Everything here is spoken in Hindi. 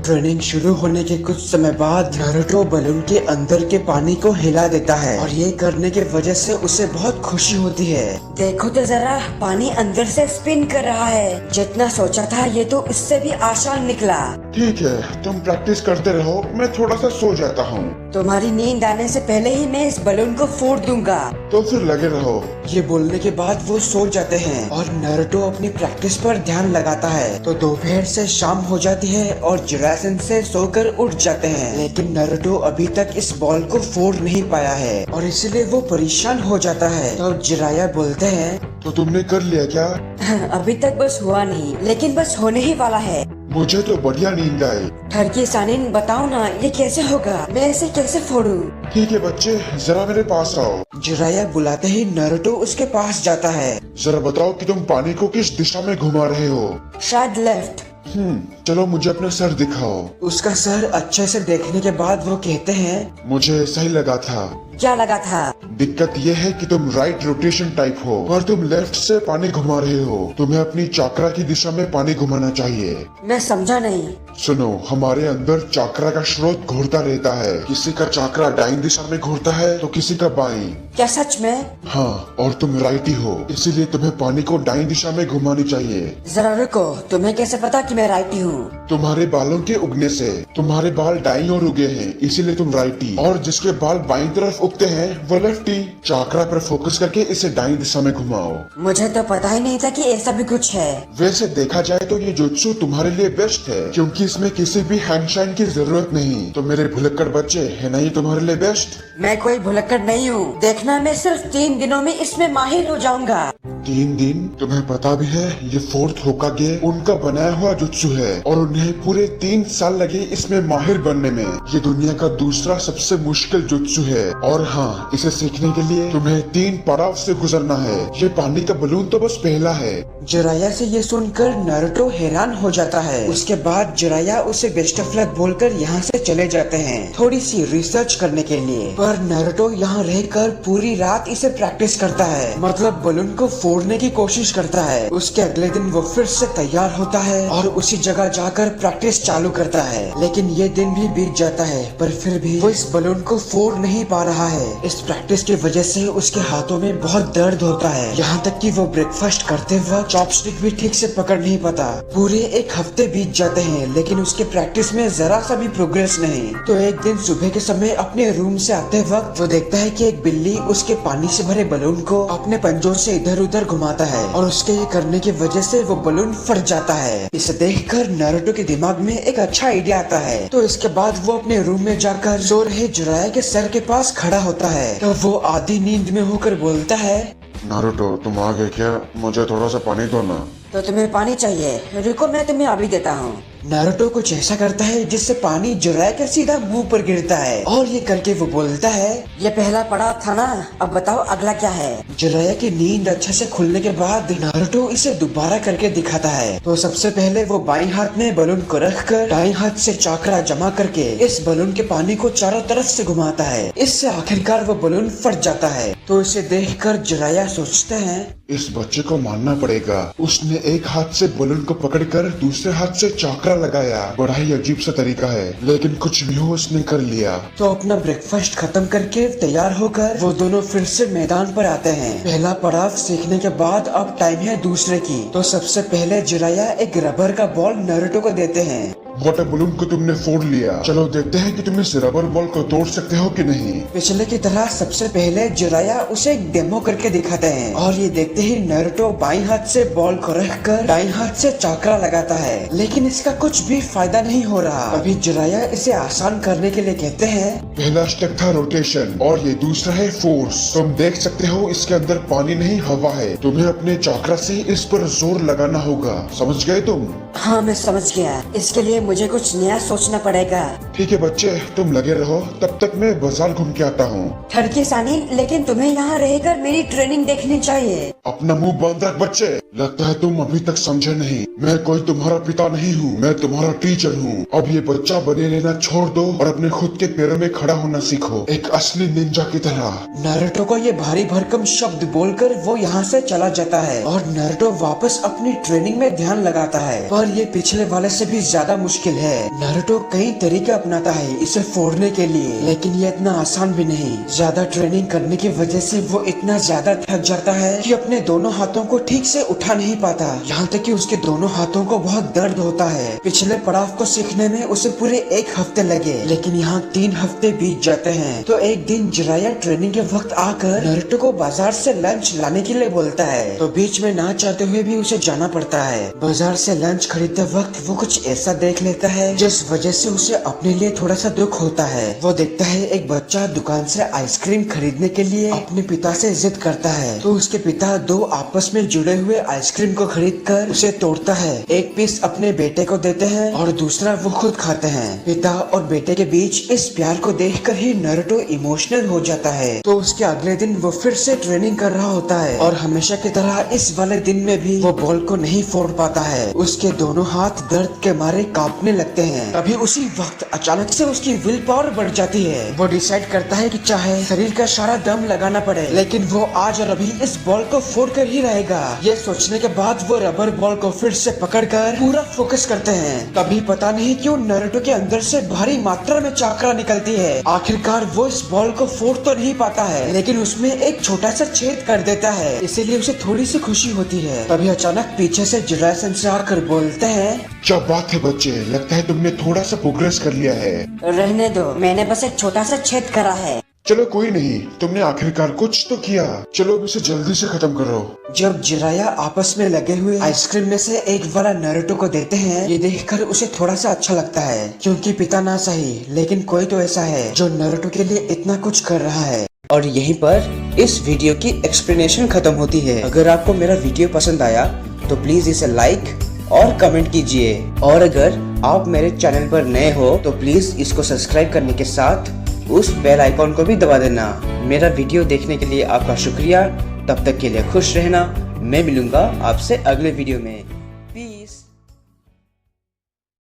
ट्रेनिंग शुरू होने के कुछ समय बाद नारुतो बलून के अंदर के पानी को हिला देता है और ये करने की वजह से उसे बहुत खुशी होती है। देखो तो जरा, पानी अंदर से स्पिन कर रहा है। जितना सोचा था ये तो इससे भी आसान निकला। ठीक है, तुम प्रैक्टिस करते रहो, मैं थोड़ा सा सो जाता हूँ। तुम्हारी नींद आने से पहले ही मैं इस बलून को फोड़ दूंगा। तो फिर लगे रहो। ये बोलने के बाद वो सो जाते हैं और नारुतो अपनी प्रैक्टिस पर ध्यान लगाता है। तो दोपहर से शाम हो जाती है और जिरायन से सोकर उठ जाते हैं, लेकिन नारुतो अभी तक इस बॉल को फोड़ नहीं पाया है और इसलिए वो परेशान हो जाता है। तो जिराया बोलते हैं, तो तुमने कर लिया क्या? अभी तक बस हुआ नहीं, लेकिन बस होने ही वाला है। मुझे तो बढ़िया नींद आई। ठरकी सानिन, बताओ ना ये कैसे होगा, मैं इसे कैसे फोड़ूं? ठीक है बच्चे, जरा मेरे पास आओ। जिराया बुलाते ही नारुतो उसके पास जाता है। जरा बताओ कि तुम पानी को किस दिशा में घुमा रहे हो? शायद लेफ्ट। चलो मुझे अपना सर दिखाओ। उसका सर अच्छे से देखने के बाद वो कहते हैं, मुझे सही लगा था। क्या लगा था? दिक्कत ये है कि तुम राइट रोटेशन टाइप हो और तुम लेफ्ट से पानी घुमा रहे हो। तुम्हें अपनी चाकरा की दिशा में पानी घुमाना चाहिए। मैं समझा नहीं। सुनो, हमारे अंदर चाकरा का स्रोत घूरता रहता है। किसी का चाकरा दाईं दिशा में घूरता है तो किसी का बाईं। क्या सच में? हाँ, और तुम राइटी हो, इसीलिए तुम्हें पानी को दाईं दिशा में घुमानी चाहिए। जरा रुको, तुम्हें कैसे पता कि मैं राइटी हूँ? तुम्हारे बालों के उगने से। तुम्हारे बाल दाईं ओर उगे हैं, इसीलिए तुम राइटी, और जिसके बाल बाईं तरफ उगते हैं वो लेफ्टी। चाकरा पर फोकस करके इसे दाईं दिशा में घुमाओ। मुझे तो पता ही नहीं था कि ऐसा भी कुछ है। वैसे देखा जाए तो ये जुत्सु तुम्हारे लिए बेस्ट है, क्योंकि इसमें किसी भी हैंडशाइन की जरूरत नहीं। तो मेरे भुलक्कड़ बच्चे, है ना ये तुम्हारे लिए बेस्ट? मैं कोई भुलक्कड़ नहीं हूँ। देखना, मैं सिर्फ 3 दिनों में इसमें माहिर हो जाऊंगा। 3 दिन? तुम्हें पता भी है ये फोर्थ होकागे उनका बनाया हुआ जुत्सु है और उन्हें पूरे 3 साल लगे इसमें माहिर बनने में। ये दुनिया का दूसरा सबसे मुश्किल जुत्सु है और हाँ, इसे सीखने के लिए तुम्हें 3 पड़ाव से गुजरना है। ये पानी का बलून तो बस पहला है। जिराया से ये सुनकर नारुतो हैरान हो जाता है। उसके बाद जिराया उसे बेस्ट ऑफ लक बोलकर यहाँ से चले जाते हैं थोड़ी सी रिसर्च करने के लिए। पर नारुतो यहाँ रहकर पूरी रात इसे प्रैक्टिस करता है, मतलब बलून को फोड़ने की कोशिश करता है। उसके अगले दिन वो फिर से तैयार होता है और उसी जगह जाकर प्रैक्टिस चालू करता है। लेकिन ये दिन भी बीत जाता है, पर फिर भी वो इस बलून को फोड़ नहीं पा रहा है। इस प्रैक्टिस की वजह से उसके हाथों में बहुत दर्द होता है, यहाँ तक कि वो ब्रेकफास्ट करते वक्त चॉपस्टिक भी ठीक से पकड़ नहीं पाता। पूरे 1 हफ्ते बीत जाते हैं, लेकिन उसके प्रैक्टिस में जरा सा भी प्रोग्रेस नहीं। तो एक दिन सुबह के समय अपने रूम से आते वक्त वो देखता है कि एक बिल्ली उसके पानी से भरे बलून को अपने पंजों से इधर उधर घुमाता है और उसके ये करने की वजह से वो बलून फट जाता है। इसे देखकर नारुतो के दिमाग में एक अच्छा आइडिया आता है। तो इसके बाद वो अपने रूम में जाकर सो रहे जिराया के सर के पास खड़ा होता है। तो वो आधी नींद में होकर बोलता है, नारुतो, तुम आ गए क्या? मुझे थोड़ा सा पानी दो ना। तो तुम्हें पानी चाहिए? रुको, मैं तुम्हें अभी देता हूँ। नारुतो कुछ ऐसा करता है जिससे पानी जिराया के सीधा मुंह पर गिरता है और ये करके वो बोलता है, ये पहला पड़ाव था ना, अब बताओ अगला क्या है? जिराया की नींद अच्छे से खुलने के बाद नारुतो इसे दोबारा करके दिखाता है। तो सबसे पहले वो बाईं हाथ में बलून को रखकर दाईं हाथ से चाकरा जमा करके इस बलून के पानी को चारों तरफ से घुमाता है। इससे आखिरकार वो बलून फट जाता है। तो इसे देखकर जिराया सोचते हैं, इस बच्चे को मानना पड़ेगा, उसने एक हाथ से बलून को पकड़कर दूसरे हाथ से चाकरा लगाया। बड़ा ही अजीब सा तरीका है, लेकिन कुछ भी हो उसने कर लिया। तो अपना ब्रेकफास्ट खत्म करके तैयार होकर वो दोनों फिर से मैदान पर आते हैं। पहला पड़ाव सीखने के बाद अब टाइम है दूसरे की। तो सबसे पहले जिराया एक रबर का बॉल नारुतो को देते हैं। वाटर बलून को तुमने फोड़ लिया, चलो देखते हैं कि तुम इस रबर बॉल को तोड़ सकते हो कि नहीं। पिछले की तरह सबसे पहले जिराया उसे एक डेमो करके दिखाते हैं और ये देखते ही नारुतो बाईं हाथ से बॉल को रखकर दाईं हाथ से चाकरा लगाता है, लेकिन इसका कुछ भी फायदा नहीं हो रहा। अभी जिराया इसे आसान करने के लिए कहते हैं, पहला स्टेप था रोटेशन और ये दूसरा है फोर्स। तुम देख सकते हो इसके अंदर पानी नहीं हवा है। तुम्हें अपने चाकरा से इस पर जोर लगाना होगा, समझ गए तुम? हाँ, मैं समझ गया। इसके लिए मुझे कुछ नया सोचना पड़ेगा। ठीक है बच्चे, तुम लगे रहो, तब तक मैं बाजार घूम के आता हूँ। ठरकी सानी, लेकिन तुम्हें यहाँ रहकर मेरी ट्रेनिंग देखनी चाहिए। अपना मुंह बंद रख बच्चे, लगता है तुम अभी तक समझे नहीं। मैं कोई तुम्हारा पिता नहीं हूँ, मैं तुम्हारा टीचर हूँ। अब ये बच्चा बने रहना छोड़ दो और अपने खुद के पैरों में खड़ा होना सीखो, एक असली निंजा की तरह। नारुतो को ये भारी भरकम शब्द बोलकर वो यहाँ से चला जाता है और नारुतो वापस अपनी ट्रेनिंग में ध्यान लगाता है। पर ये पिछले वाले से भी ज्यादा मुश्किल है। नारुतो कई तरीके अपनाता है इसे फोड़ने के लिए, लेकिन ये इतना आसान भी नहीं। ज्यादा ट्रेनिंग करने की वजह से वो इतना ज्यादा थक जाता है कि अपने दोनों हाथों को ठीक से उठा नहीं पाता। यहाँ तक कि उसके दोनों हाथों को बहुत दर्द होता है। पिछले पड़ाव को सीखने में उसे पूरे 1 हफ्ते लगे, लेकिन यहाँ 3 हफ्ते बीत जाते हैं। तो एक दिन जिराया ट्रेनिंग के वक्त आकर नारुतो को बाजार से लंच लाने के लिए बोलता है, तो बीच में ना चाहते हुए भी उसे जाना पड़ता है। बाजार से लंच खरीदते वक्त वो कुछ ऐसा देख लेता है जिस वजह से उसे अपने लिए थोड़ा सा दुख होता है। वो देखता है एक बच्चा दुकान से आइसक्रीम खरीदने के लिए अपने पिता से जिद करता है, तो उसके पिता 2 आपस में जुड़े हुए आइसक्रीम को खरीदकर उसे तोड़ता है। एक पीस अपने बेटे को देते हैं और दूसरा वो खुद खाते हैं। पिता और बेटे के बीच इस प्यार को देखकर ही नारुतो इमोशनल हो जाता है। तो उसके अगले दिन वो फिर से ट्रेनिंग कर रहा होता है और हमेशा की तरह इस वाले दिन में भी वो बॉल को नहीं फोड़ पाता है। उसके दोनों हाथ दर्द के मारे कांपने लगते हैं। तभी उसी वक्त अचानक से उसकी विल पावर बढ़ जाती है। वो डिसाइड करता है कि चाहे शरीर का सारा दम लगाना पड़े, लेकिन वो आज और अभी इस बॉल को फोड़ कर ही रहेगा। ये सोचने के बाद वो रबर बॉल को फिर से पकड़कर पूरा फोकस करते हैं। तभी पता नहीं क्यों नारुतो के अंदर से भारी मात्रा में चाकरा निकलती है। आखिरकार वो इस बॉल को फोड़ तो नहीं पाता है, लेकिन उसमें एक छोटा सा छेद कर देता है, इसीलिए उसे थोड़ी सी खुशी होती है। तभी अचानक पीछे से जिराया सेंसेई आकर बोलते हैं, क्या बात है बच्चे, लगता है तुमने थोड़ा सा प्रोग्रेस कर लिया है। रहने दो, मैंने बस एक छोटा सा छेद करा है। चलो कोई नहीं, तुमने आखिरकार कुछ तो किया। चलो अब इसे जल्दी से खत्म करो। जब जिराया आपस में लगे हुए आइसक्रीम में से एक वाला नारुतो को देते हैं, ये देखकर उसे थोड़ा सा अच्छा लगता है, क्योंकि पिता ना सही लेकिन कोई तो ऐसा है जो नारुतो के लिए इतना कुछ कर रहा है। और यहीं पर इस वीडियो की एक्सप्लेनेशन खत्म होती है। अगर आपको मेरा वीडियो पसंद आया तो प्लीज इसे लाइक और कमेंट कीजिए, और अगर आप मेरे चैनल पर नए हो तो प्लीज इसको सब्सक्राइब करने के साथ उस बेल आइकॉन को भी दबा देना। मेरा वीडियो देखने के लिए आपका शुक्रिया। तब तक के लिए खुश रहना। मैं मिलूंगा आपसे अगले वीडियो में।